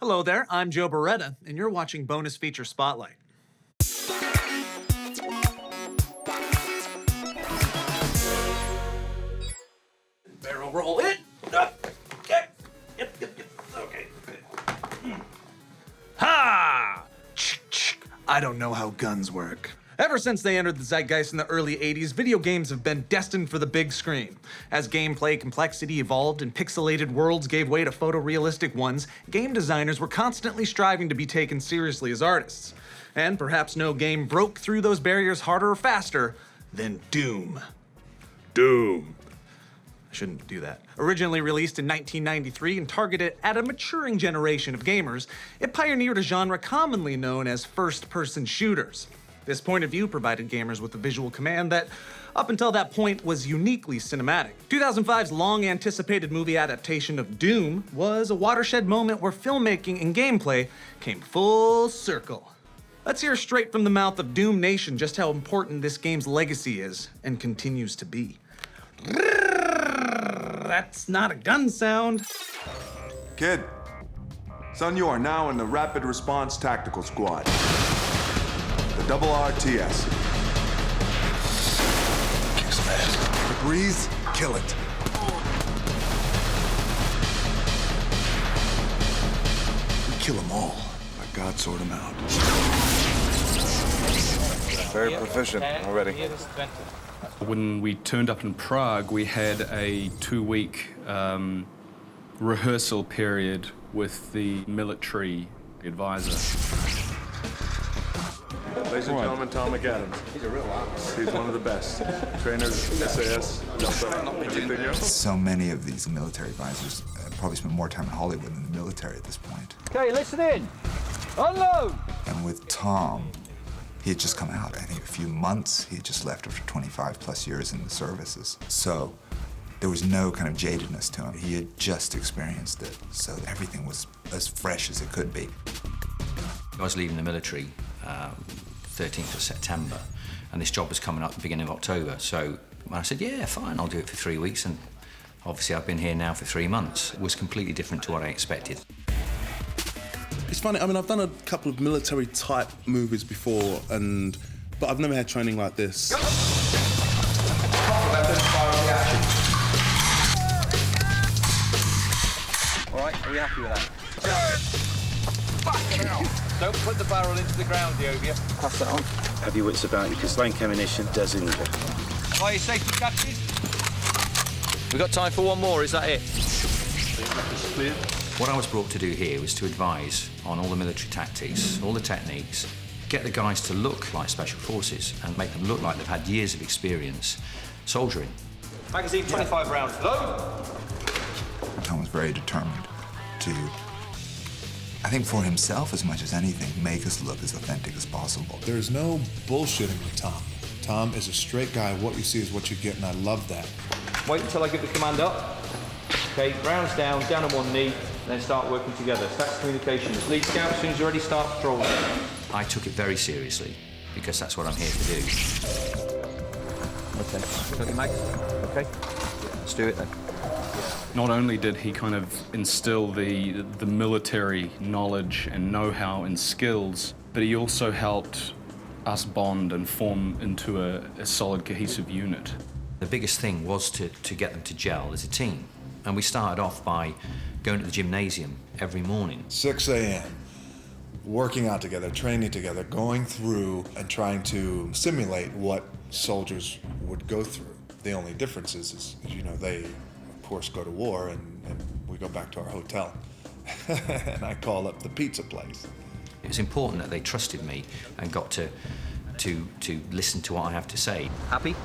Hello there, I'm Joe Beretta, and you're watching Bonus Feature Spotlight. Barrel roll it. Yep. Okay. Ha! I don't know how guns work. Ever since they entered the zeitgeist in the early 80s, video games have been destined for the big screen. As gameplay complexity evolved and pixelated worlds gave way to photorealistic ones, game designers were constantly striving to be taken seriously as artists. And perhaps no game broke through those barriers harder or faster than Doom. Doom. I shouldn't do that. Originally released in 1993 and targeted at a maturing generation of gamers, it pioneered a genre commonly known as first-person shooters. This point of view provided gamers with a visual command that, up until that point, was uniquely cinematic. 2005's long-anticipated movie adaptation of Doom was a watershed moment where filmmaking and gameplay came full circle. Let's hear straight from the mouth of Doom Nation just how important this game's legacy is and continues to be. That's not a gun sound. Kid, son, you are now in the Rapid Response Tactical Squad. The double RTS. Kick some ass. Breeze, kill it. We kill them all. Let God sort them out. Very proficient already. When we turned up in Prague, we had a 2-week rehearsal period with the military advisor. Ladies and gentlemen, Tom McAdams. He's a real ops. He's one of the best. Trainers, SAS, Delta, everything else. So many of these military advisors probably spend more time in Hollywood than the military at this point. Okay, listen in. Unload! And with Tom, he had just come out, I think a few months. He had just left after 25 plus years in the services. So there was no kind of jadedness to him. He had just experienced it, so everything was as fresh as it could be. I was leaving the military 13th of September, and this job was coming up at the beginning of October. So when I said, yeah, fine, I'll do it for 3 weeks, and obviously I've been here now for 3 months. It was completely different to what I expected. It's funny, I mean, I've done a couple of military-type movies before, but I've never had training like this. All right, are we happy with that? Don't put the barrel into the ground, Diovia. Pass that on. Have your wits about you, because blank ammunition does injure. Fire safety catches. We've got time for one more, is that it? What I was brought to do here was to advise on all the military tactics, all the techniques, get the guys to look like Special Forces and make them look like they've had years of experience soldiering. Magazine, 25 rounds. Load! Tom was very determined to, I think for himself as much as anything, make us look as authentic as possible. There's no bullshitting with Tom. Tom is a straight guy. What you see is what you get, and I love that. Wait until I give the command up. Okay, rounds down on one knee, then start working together. So that's communications. Lead scout, as soon as you're ready, start patrolling. I took it very seriously because that's what I'm here to do. Okay, got your mags? Okay, let's do it then. Not only did he kind of instill the military knowledge and know-how and skills, but he also helped us bond and form into a solid, cohesive unit. The biggest thing was to get them to gel as a team. And we started off by going to the gymnasium every morning. 6 a.m., working out together, training together, going through and trying to simulate what soldiers would go through. The only difference is you know, they, of course, go to war and we go back to our hotel. And I call up the pizza place. It was important that they trusted me and got to listen to what I have to say. Happy?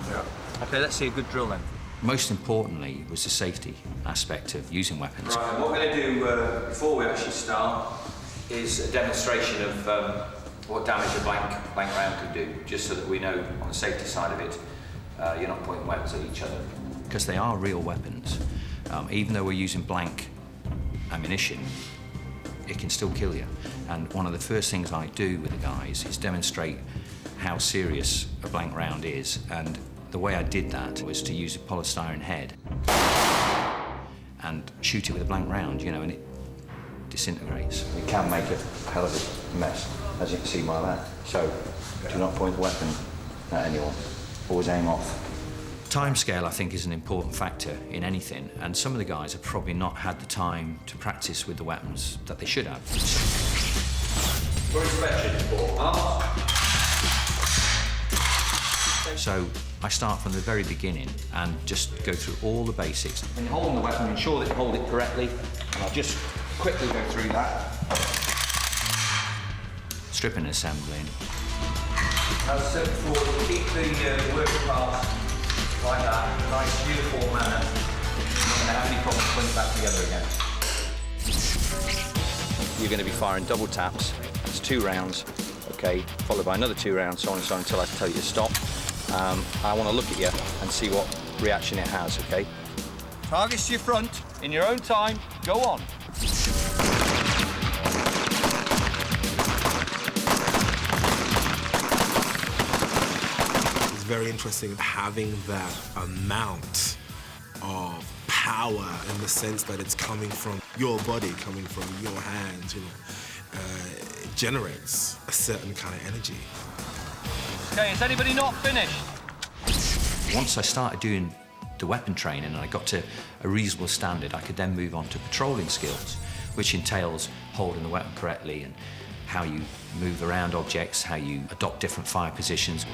Yeah. Okay, let's see a good drill then. Most importantly was the safety aspect of using weapons. Right, what we're going to do before we actually start is a demonstration of what damage a blank round could do, just so that we know on the safety side of it, you're not pointing weapons at each other. Because they are real weapons. Even though we're using blank ammunition, it can still kill you. And one of the first things I do with the guys is demonstrate how serious a blank round is. And the way I did that was to use a polystyrene head and shoot it with a blank round, you know, and it disintegrates. It can make a hell of a mess, as you can see by that. So do not point the weapon at anyone. Always aim off. Timescale, I think, is an important factor in anything, and some of the guys have probably not had the time to practice with the weapons that they should have. For inspection, for arms. So I start from the very beginning and just go through all the basics. When you're holding the weapon, ensure that you hold it correctly, and I'll just quickly go through that. Stripping and assembling. As I said before, keep the working parts like that, in a nice uniform manner. You're not going to have any problems putting it back together again. You're going to be firing double taps. That's 2 rounds, okay, followed by another 2 rounds, so on and so on, until I tell you to stop. I want to look at you and see what reaction it has, okay? Targets to your front, in your own time, go on. It's very interesting having that amount of power in the sense that it's coming from your body, coming from your hands, you know. It generates a certain kind of energy. Okay, is anybody not finished? Once I started doing the weapon training and I got to a reasonable standard, I could then move on to patrolling skills, which entails holding the weapon correctly and how you move around objects, how you adopt different fire positions.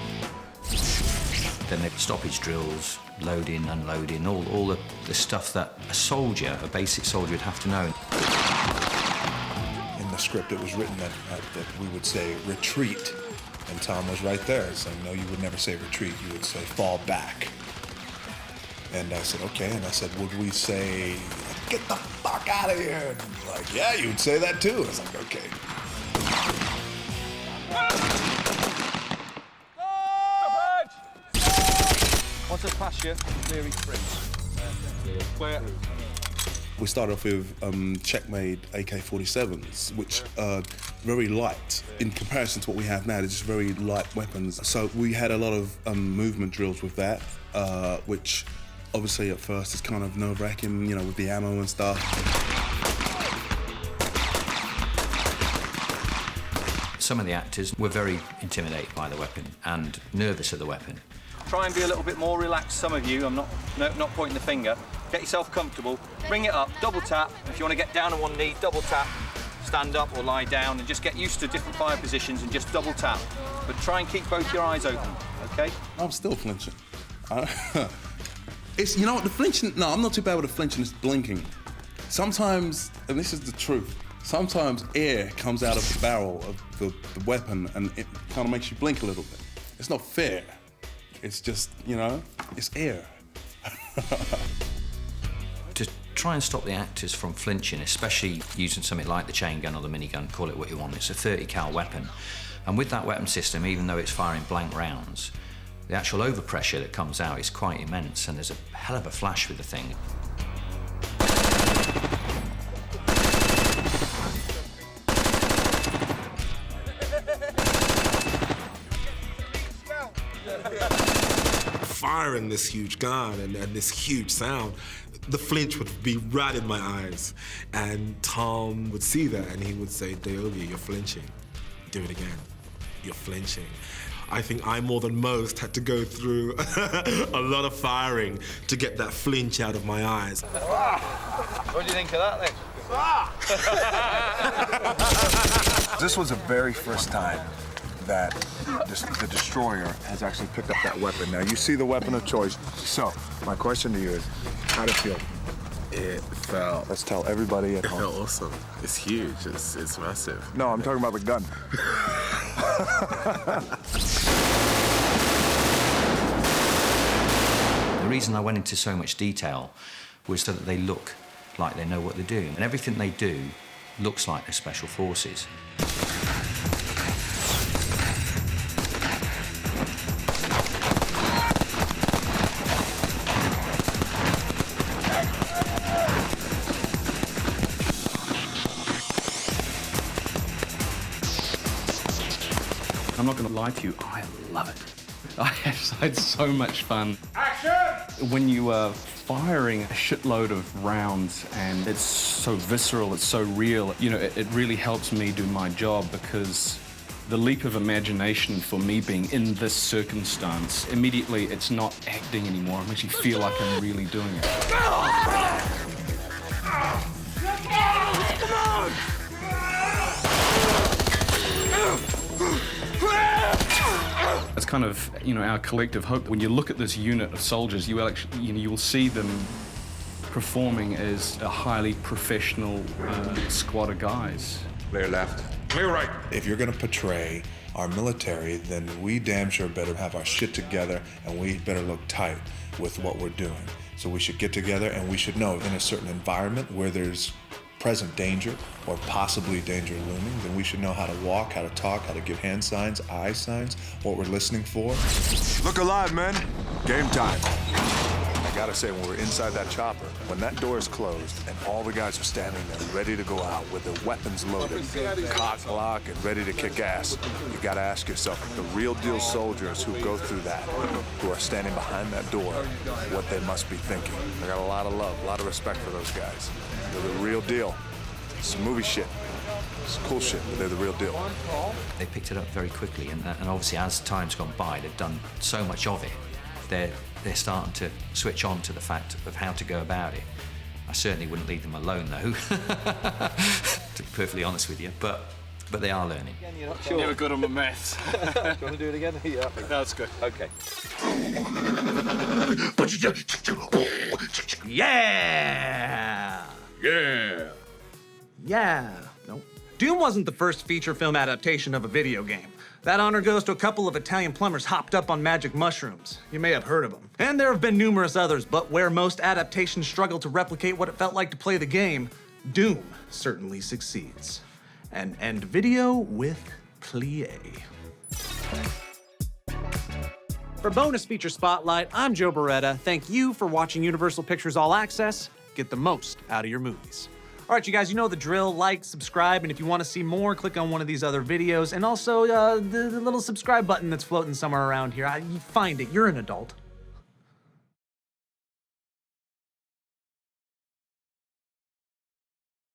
Then the stoppage drills, loading, unloading, all the stuff that a soldier, a basic soldier, would have to know. In the script, it was written that we would say retreat. And Tom was right there saying, no, you would never say retreat, you would say fall back. And I said, okay. And I said, would we say, get the fuck out of here? And he's like, yeah, you would say that too. I was like, okay. Once it's past you, clear each free. Clear. We started off with check-made AK-47s, which are very light in comparison to what we have now. They're just very light weapons. So we had a lot of movement drills with that, which obviously at first is kind of nerve-wracking, you know, with the ammo and stuff. Some of the actors were very intimidated by the weapon and nervous of the weapon. Try and be a little bit more relaxed, some of you. I'm not pointing the finger. Get yourself comfortable, bring it up, double tap. If you want to get down on one knee, double tap, stand up or lie down, and just get used to different fire positions and just double tap. But try and keep both your eyes open, okay? I'm still flinching. It's, you know what, the flinching, no, I'm not too bad with the flinching, it's blinking. Sometimes, and this is the truth, sometimes air comes out of the barrel of the weapon and it kind of makes you blink a little bit. It's not fair. It's just, you know, it's air. To try and stop the actors from flinching, especially using something like the chain gun or the minigun, call it what you want, it's a 30 cal weapon. And with that weapon system, even though it's firing blank rounds, the actual overpressure that comes out is quite immense, and there's a hell of a flash with the thing. Firing this huge gun and this huge sound, the flinch would be right in my eyes. And Tom would see that and he would say, Deogi, you're flinching. Do it again. You're flinching. I think I, more than most, had to go through a lot of firing to get that flinch out of my eyes. What do you think of that, then? This was the very first time that the destroyer has actually picked up that weapon. Now, you see the weapon of choice. So, my question to you is, how did it feel? It felt... Let's tell everybody at home. It felt awesome. It's huge. It's massive. No, I'm talking about the gun. The reason I went into so much detail was so that they look like they know what they're doing. And everything they do looks like they're special forces. I'm not going to lie to you, I love it. I have had so much fun. Action! When you are firing a shitload of rounds and it's so visceral, it's so real, you know, it really helps me do my job, because the leap of imagination for me being in this circumstance, immediately it's not acting anymore. I actually feel like I'm really doing it. It's kind of, you know, our collective hope. When you look at this unit of soldiers, you will actually, you know, you will see them performing as a highly professional squad of guys. Clear left. Clear right. If you're gonna portray our military, then we damn sure better have our shit together, and we better look tight with what we're doing. So we should get together, and we should know in a certain environment where there's present danger or possibly danger looming, then we should know how to walk, how to talk, how to give hand signs, eye signs, what we're listening for. Look alive, men. Game time. I gotta say, when we're inside that chopper, when that door is closed and all the guys are standing there ready to go out with their weapons loaded, cock block and ready to kick ass, you gotta ask yourself, the real deal soldiers who go through that, who are standing behind that door, what they must be thinking. I got a lot of love, a lot of respect for those guys. They're the real deal. It's movie shit. It's cool shit, but they're the real deal. They picked it up very quickly, and obviously as time's gone by, they've done so much of it. They're starting to switch on to the fact of how to go about it. I certainly wouldn't leave them alone, though, to be perfectly honest with you, but they are learning. Sure. Never good on my maths. Do you want to do it again? Yeah, That's good. Okay. Yeah! Yeah! Yeah. Nope. Doom wasn't the first feature film adaptation of a video game. That honor goes to a couple of Italian plumbers hopped up on magic mushrooms. You may have heard of them. And there have been numerous others, but where most adaptations struggle to replicate what it felt like to play the game, Doom certainly succeeds. And end video with plie. For Bonus Feature Spotlight, I'm Joe Beretta. Thank you for watching Universal Pictures All Access. Get the most out of your movies. All right, you guys, you know the drill. Like, subscribe, and if you want to see more, click on one of these other videos. And also, the little subscribe button that's floating somewhere around here. You find it. You're an adult.